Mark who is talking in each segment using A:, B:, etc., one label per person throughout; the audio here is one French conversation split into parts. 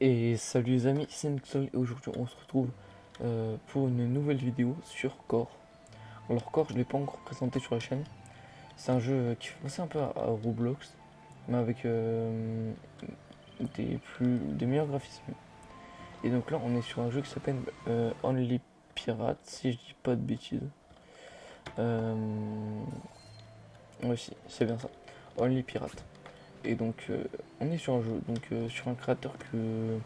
A: Et salut les amis, c'est Nixol et aujourd'hui on se retrouve pour une nouvelle vidéo sur Core. Alors Core je ne l'ai pas encore présenté sur la chaîne. C'est un jeu qui fait penser un peu à Roblox, mais avec des meilleurs graphismes. Et donc là on est sur un jeu qui s'appelle Only Pirate, si je dis pas de bêtises. Euh, ouais si, c'est bien ça, Only Pirate. Et donc on est sur un jeu, donc sur un créateur que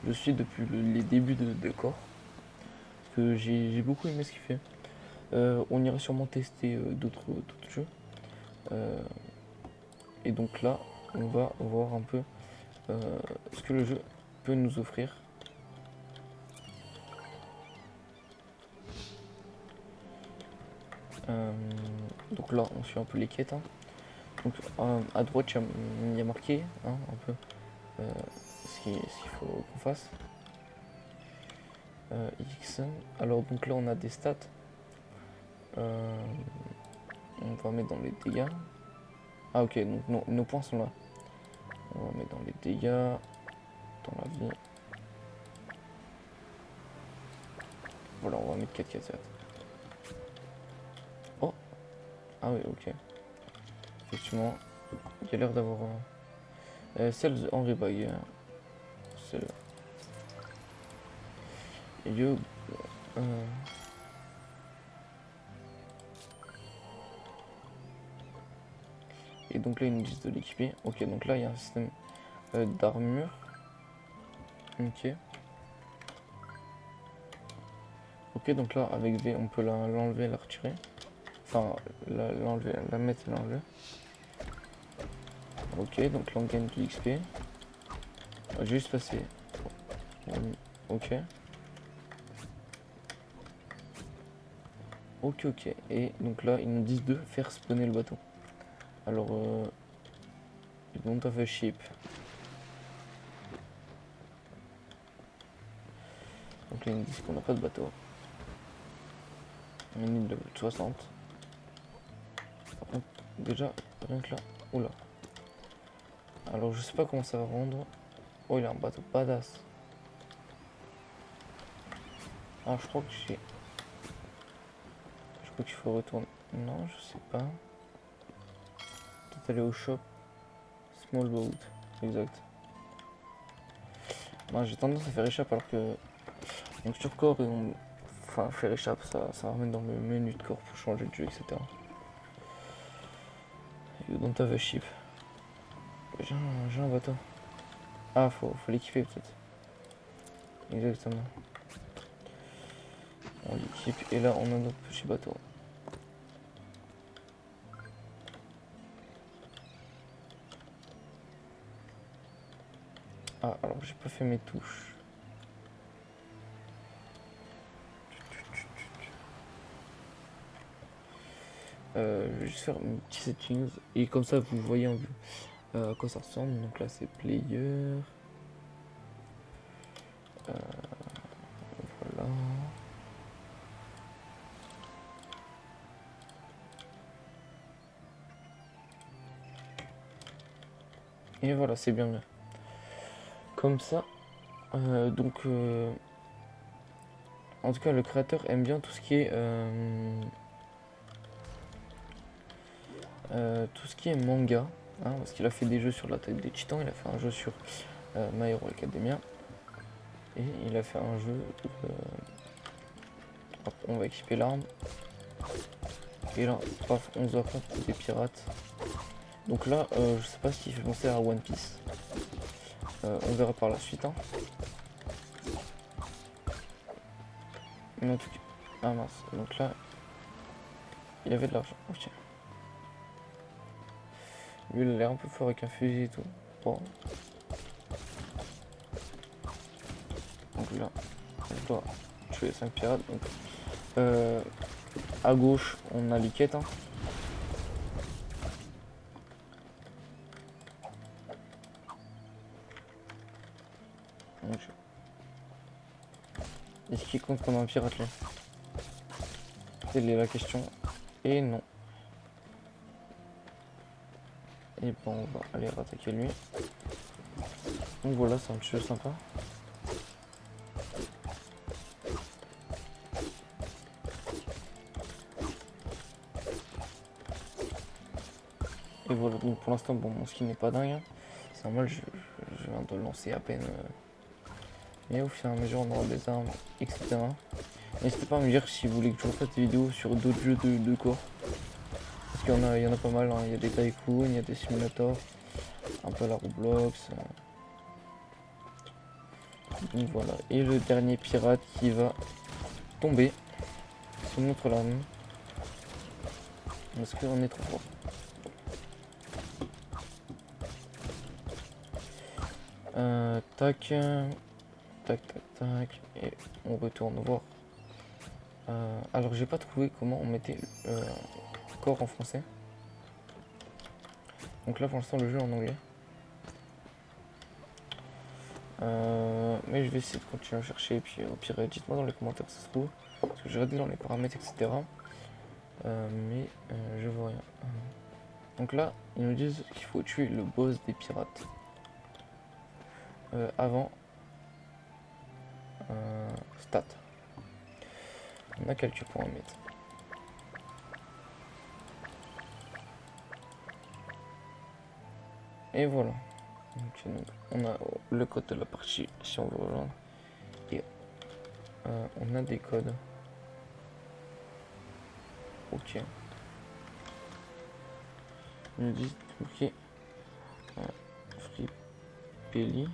A: je suis depuis les débuts de Core. Que j'ai beaucoup aimé ce qu'il fait. On ira sûrement tester d'autres jeux. Euh, et donc là, on va voir un peu ce que le jeu peut nous offrir. Euh, donc là, on suit un peu les quêtes, hein. Donc à droite, il y a marqué hein, un peu ce qu'il faut qu'on fasse. X. Alors donc là, on a des stats. Euh, on va mettre dans les dégâts. Ah ok, donc nos points sont là. On va mettre dans les dégâts, dans la vie. Voilà, on va mettre 4 4 4. Oh, ah oui, ok. Effectivement, il y a l'air d'avoir Sales en rebag. C'est le yo. euh, et donc là, ils nous disent de l'équiper. Ok, donc là, il y a un système d'armure. Ok. Ok, donc là, avec V, on peut l'enlever et la retirer. Enfin, l'enlever, la mettre et l'enlever. Ok, donc là, on gagne de l'XP. On va juste passer. Ok. Ok, ok. Et donc là, ils nous disent de faire spawner le bateau. Alors, don't have a ship. Donc là, ils nous disent qu'on n'a pas de bateau. Mini level 60. Par contre, déjà, rien que là. Oula. Alors, je sais pas comment ça va rendre. Oh, il a un bateau badass. Ah, je crois que j'ai. Je crois qu'il faut retourner. Non, je sais pas. Peut-être aller au shop. Small boat. Exact. Non, j'ai tendance à faire échappe alors que. Donc, sur corps, enfin, faire échappe, ça ramène dans le menu de corps pour changer de jeu, etc. You don't have a ship. J'ai un bateau. Ah, faut l'équiper peut-être. Exactement. On l'équipe et là on a notre petit bateau. Ah, alors j'ai pas fait mes touches. Je vais juste faire mes petits settings et comme ça vous voyez en vue à quoi ça ressemble. Donc là c'est player. Voilà. Et voilà, c'est bien mieux. Comme ça. Donc en tout cas le créateur aime bien tout ce qui est tout ce qui est manga. Hein, parce qu'il a fait des jeux sur l'attaque des titans, il a fait un jeu sur My Hero Academia. Et il a fait un jeu. On va équiper l'arme. Et là, paf, on se affronte des pirates. Donc là, je sais pas s'il fait penser à One Piece. On verra par la suite. Hein. Mais en tout cas. Ah mince, donc là, il avait de l'argent. Ok. Lui, il a l'air un peu fort avec un fusil et tout. Bon. Donc là, je dois tuer 5 pirates. Donc, à gauche, on a les Hein. Donc, est-ce qu'il compte comme un pirate là? Telle est la question. Et non. Et bon, on va aller rattaquer lui. Donc voilà, c'est un petit jeu sympa. Et voilà, donc pour l'instant, bon, mon skin n'est pas dingue, hein. C'est normal, je viens de le lancer à peine. Mais au fur et à mesure, on aura des armes, etc. N'hésitez pas à me dire si vous voulez que je refasse des vidéos sur d'autres jeux de corps. Parce qu'il y en a pas mal, hein. Il y a des tycoons, il y a des simulators, un peu à la Roblox. Donc voilà. Et le dernier pirate qui va tomber se montre là. Parce qu'on est trop fort. Tac, tac, tac, tac. Et on retourne voir. Alors j'ai pas trouvé comment on mettait corps en français. Donc là pour l'instant le jeu est en anglais. Mais je vais essayer de continuer à chercher et puis au pire dites-moi dans les commentaires si ça se trouve. Parce que j'ai regardé dans les paramètres etc. Mais je vois rien. Donc là ils nous disent qu'il faut tuer le boss des pirates. Avant stat. On a quelques points à mettre. Et voilà. Donc, on a le code de la partie si on veut rejoindre. Et on a des codes. Ok. Ils nous disent ok. Free Pelli.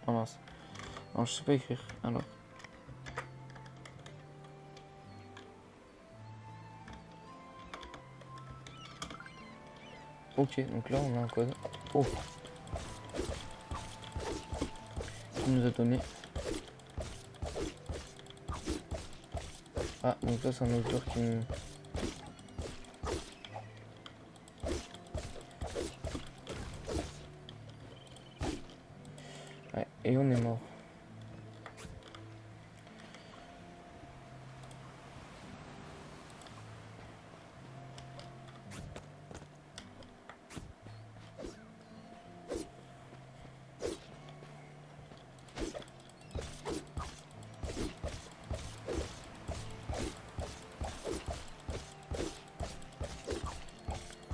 A: Oh mince. Alors je sais pas écrire. Alors. Ok, donc là on a un code. Oh. Qui nous a donné. Ah, donc là c'est un autre joueur qui nous. Ouais, et on est mort.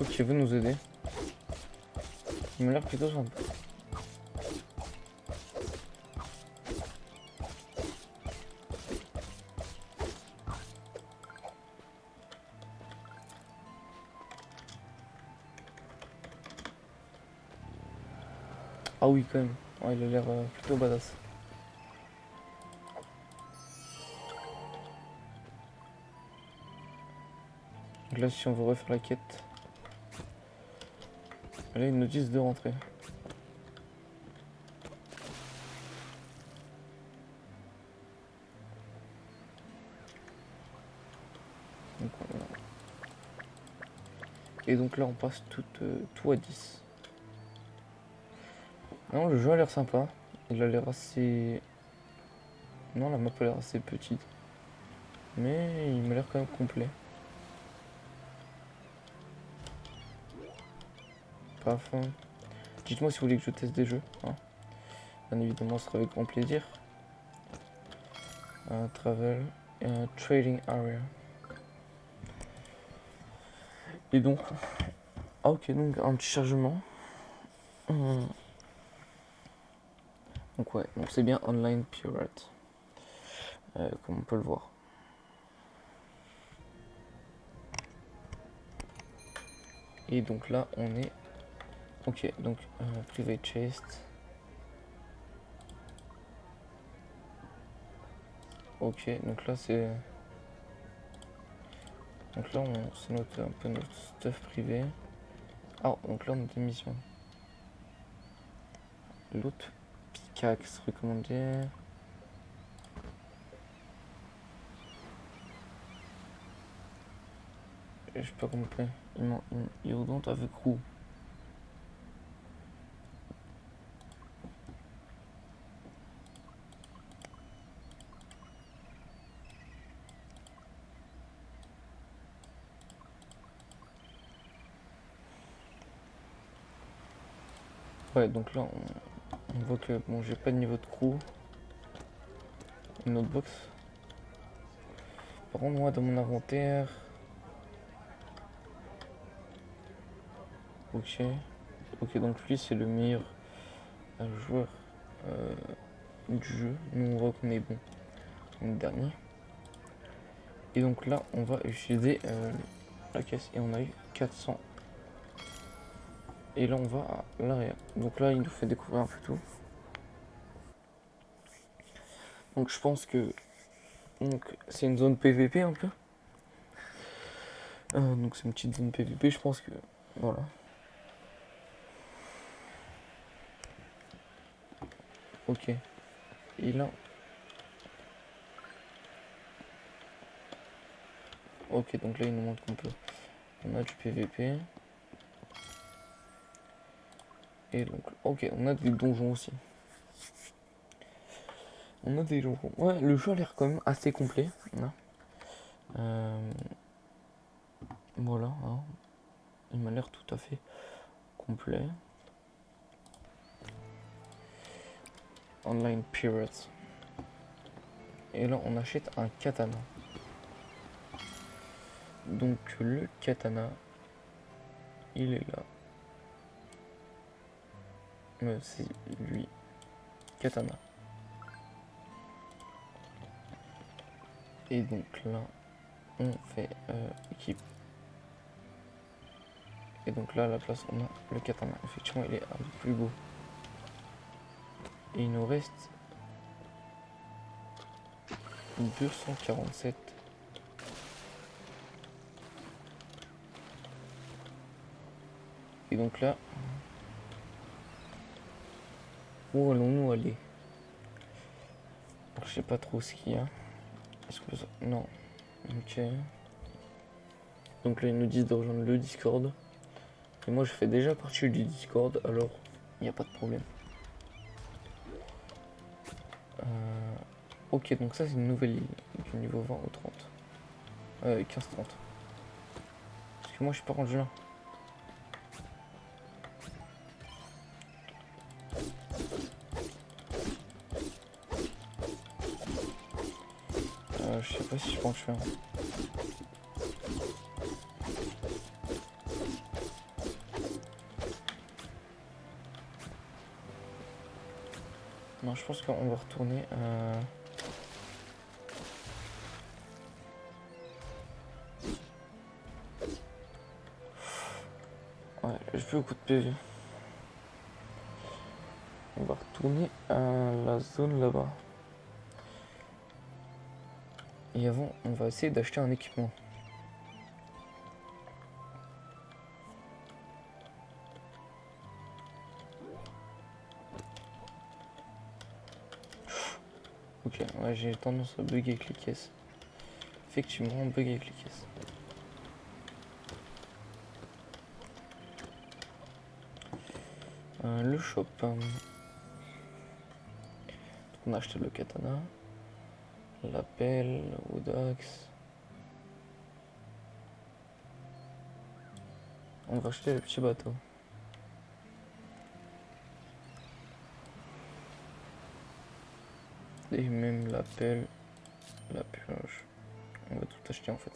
A: Ok, veut nous aider. Il m'a l'air plutôt sympa. Ah oui, quand même. Ouais, il a l'air plutôt badass. Donc là, si on veut refaire la quête, là, ils nous disent de rentrer. Donc, voilà. Et donc là, on passe tout à 10. Non, le jeu a l'air sympa. Il a l'air assez... Non, la map a l'air assez petite. Mais il m'a l'air quand même complet. Paf. Dites-moi si vous voulez que je teste des jeux. Hein. Bien évidemment, ce sera avec grand plaisir. Travel. Trading Area. Et donc... Ah ok, donc un petit chargement. Donc ouais, donc c'est bien Online Pirate. Comme on peut le voir. Et donc là, on est... Ok, donc Private Chest. Ok, donc là c'est... Donc là, c'est un peu notre stuff privé. Ah, donc là on a des missions. L'autre pickaxe recommandé. Je sais pas compris. You don't have a crew. Ouais, donc là, on voit que bon, j'ai pas de niveau de crew. Une autre box. Par contre, moi, dans mon inventaire. Ok. Ok, donc lui, c'est le meilleur joueur du jeu. Nous, on voit qu'on est bon. On est dernier. Et donc là, on va utiliser la caisse. Et on a eu 400. Et là, on va à l'arrière. Donc là, il nous fait découvrir un peu tout. Donc je pense que c'est une zone PVP un peu. Donc c'est une petite zone PVP, je pense que voilà. Ok. Et là. Ok, donc là il nous montre qu'on peut. On a du PVP. Et donc, ok, on a des donjons aussi. On a des donjons. Ouais, le jeu a l'air quand même assez complet. Hein. Voilà. Hein. Il m'a l'air tout à fait complet. Online Pirates. Et là, on achète un katana. Donc, le katana, il est là. C'est lui. Katana. Et donc là, on fait équipe. Et donc là, à la place, on a le katana. Effectivement, il est un peu plus beau. Et il nous reste 247. Et donc là, où allons-nous aller? Alors, je sais pas trop ce qu'il y a. Est-ce que ça... Non. Ok. Donc là, ils nous disent de rejoindre le Discord. Et moi, je fais déjà partie du Discord, alors il n'y a pas de problème. Ok, donc ça, c'est une nouvelle ligne. Du niveau 20 au 30. 15-30. Parce que moi, je suis pas rendu là. Je sais pas si je peux en tuer un. Non, je pense qu'on va retourner. Ouais, j'ai plus beaucoup de PV. On va retourner à la zone là-bas. Et avant, on va essayer d'acheter un équipement. Ok, ouais, j'ai tendance à bugger avec les caisses. Effectivement, on bug avec les caisses. Le shop. On a acheté le katana. La pelle, le wood-axe. On va acheter le petit bateau. Et même la pelle, la pioche. On va tout acheter en fait.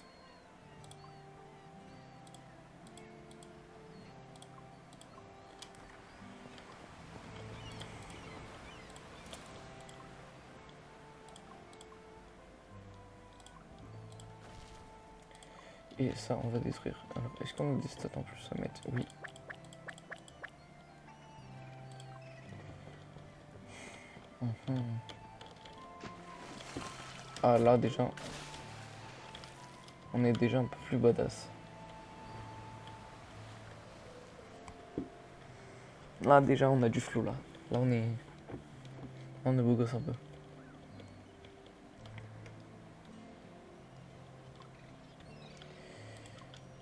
A: Et ça, on va détruire. Alors, est-ce qu'on a des stats en plus à mettre? Oui. Ah, là, déjà, on est déjà un peu plus badass. Là, déjà, on a du flow, là. Là, on est beau gosse un peu.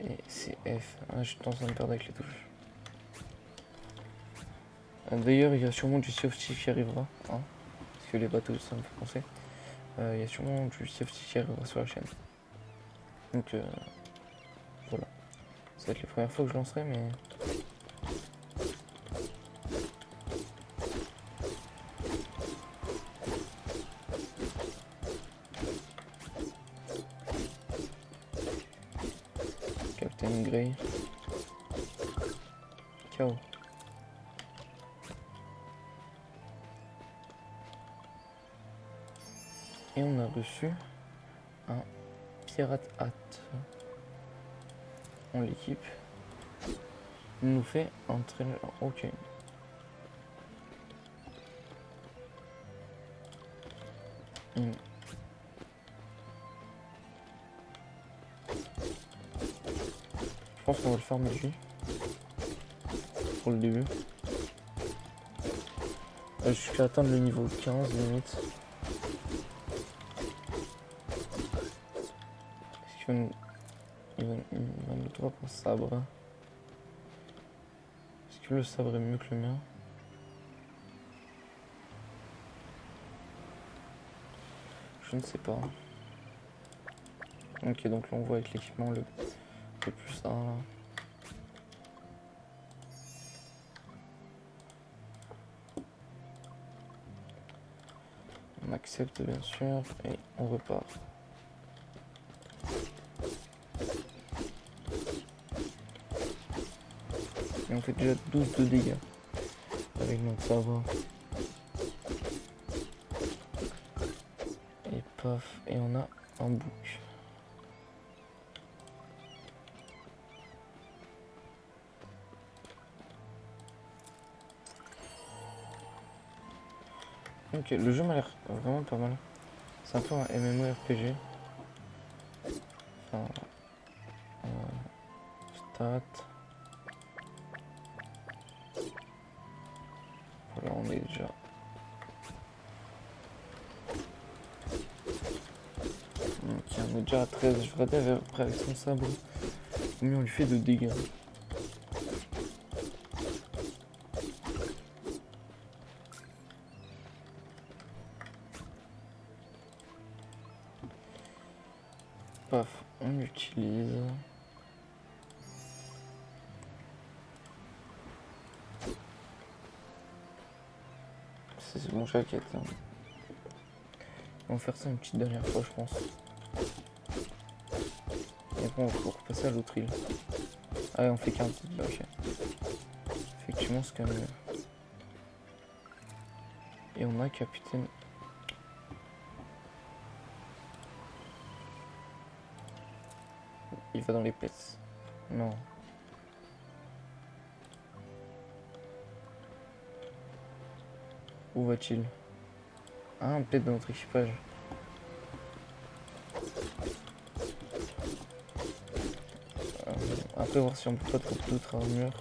A: Et c'est F. Ah, je suis en train de perdre avec les touches. D'ailleurs, il y a sûrement du Sea of Thieves qui arrivera. Hein, parce que les bateaux, ça me fait penser. Il y a sûrement du Sea of Thieves qui arrivera sur la chaîne. Donc, voilà. Ça va être les premières fois que je lancerai, mais... une grille. KO. Et on a reçu un pirate hat. On l'équipe. Il nous fait entrer. Ok. Je pense qu'on va le faire lui pour le début. Jusqu'à atteindre le niveau 15 limite. Est-ce qu'il va nous drop un sabre? Est-ce que le sabre est mieux que le mien? Je ne sais pas. Ok, donc là on voit avec l'équipement le plus 1 là. On accepte bien sûr et on repart. Et on fait déjà 12 de dégâts avec notre sabre. Et paf, et on a un bouc. Ok, le jeu m'a l'air vraiment pas mal. C'est un peu un MMORPG. Enfin, stats. Voilà, on est déjà. Ok, on est déjà à 13. Je regardais à peu près avec son sabre combien on lui fait de dégâts. Paf, on l'utilise. C'est mon jaquette. Hein. On va faire ça une petite dernière fois, je pense. Et après, on va pouvoir passer à l'autre île. Ah, ouais, on fait 15 là, ok. Effectivement, c'est quand même mieux. Et on a capitaine. Il va dans les pets. Non. Où va-t-il? Ah, un pet dans notre équipage. Après, voir si on peut pas trouver d'autres armures.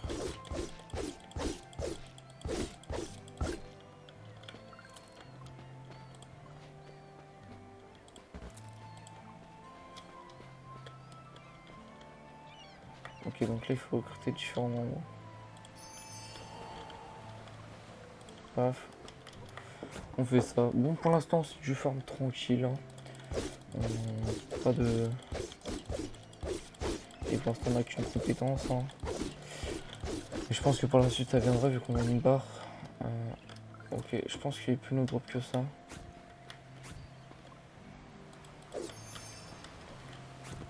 A: Ok, donc là, il faut recruter différents membres. Paf. On fait ça. Bon, pour l'instant, c'est du farm tranquille. Hein. Pas de... Et pour l'instant, on n'a qu'une compétence. Hein. Et je pense que par la suite, ça viendra vu qu'on a une barre. Ok, je pense qu'il y a plus nous drop que ça.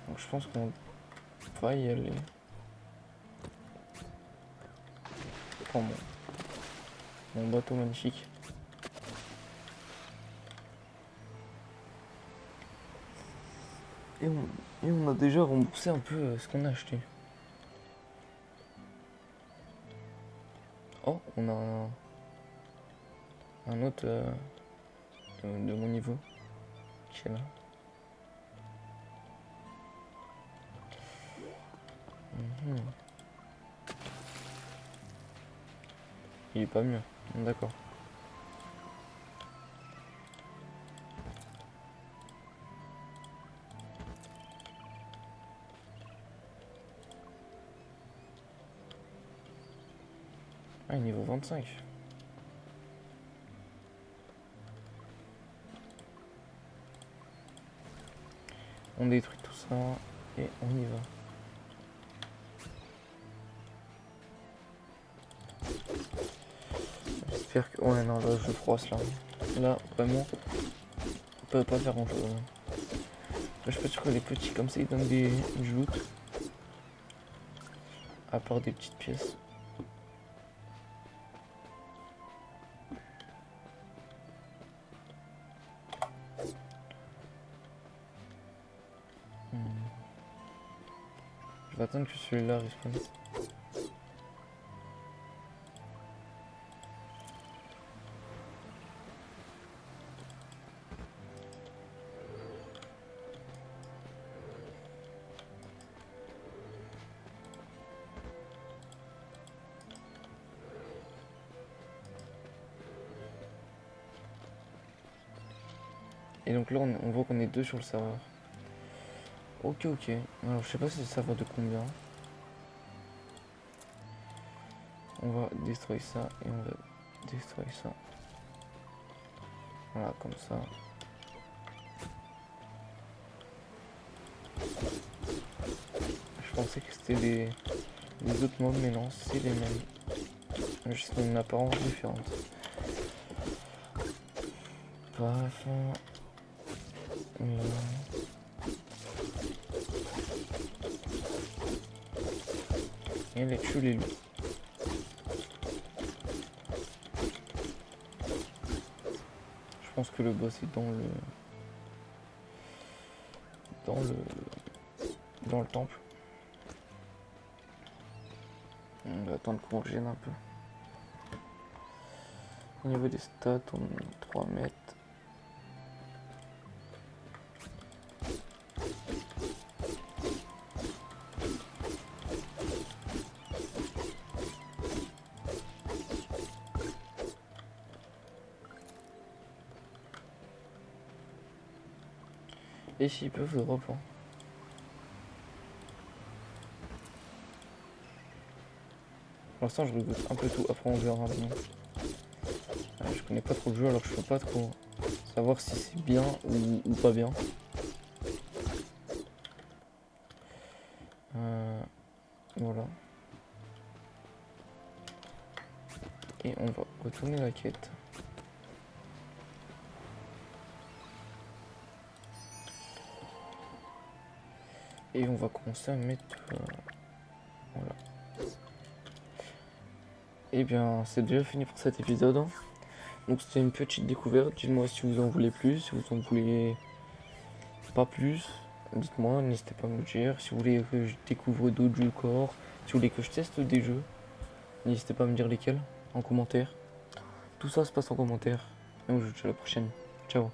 A: Donc je pense qu'on va y aller. Oh, mon bateau magnifique. Et on a déjà remboursé un peu ce qu'on a acheté. Oh, on a un autre de mon niveau qui est là. Il est pas mieux, d'accord. Ah, niveau 25. On détruit tout ça et on y va. J'espère que... Ouais, non, là, je froisse, là. Là, vraiment, on peut pas faire grand-chose. Là, je suis pas sûr que les petits comme ça, ils donnent du loot. À part des petites pièces. Je vais attendre que celui-là respawn. Et donc là on voit qu'on est deux sur le serveur. Ok. Alors je sais pas si c'est le serveur de combien. On va destroy ça et on va destroy ça. Voilà, comme ça. Je pensais que c'était les autres mobs, mais non, c'est les mêmes. Juste une apparence différente. Paf. Et les tue les loups. Je pense que le boss est dans le temple. On va attendre qu'on gêne un peu. Au niveau des stats, on a 3 mètres. Et s'ils peuvent drop. Hein. Pour l'instant je regoute un peu tout, après on verra bien. Je connais pas trop le jeu alors je peux pas trop savoir si c'est bien ou pas bien. Voilà. Et on va retourner la quête. Et on va commencer à mettre... voilà. Et bien c'est déjà fini pour cet épisode. Donc c'était une petite découverte. Dites-moi si vous en voulez plus, si vous en voulez pas plus. Dites-moi, n'hésitez pas à me le dire. Si vous voulez que je découvre d'autres jeux corps, si vous voulez que je teste des jeux, n'hésitez pas à me dire lesquels en commentaire. Tout ça se passe en commentaire. Et on se dit à la prochaine. Ciao.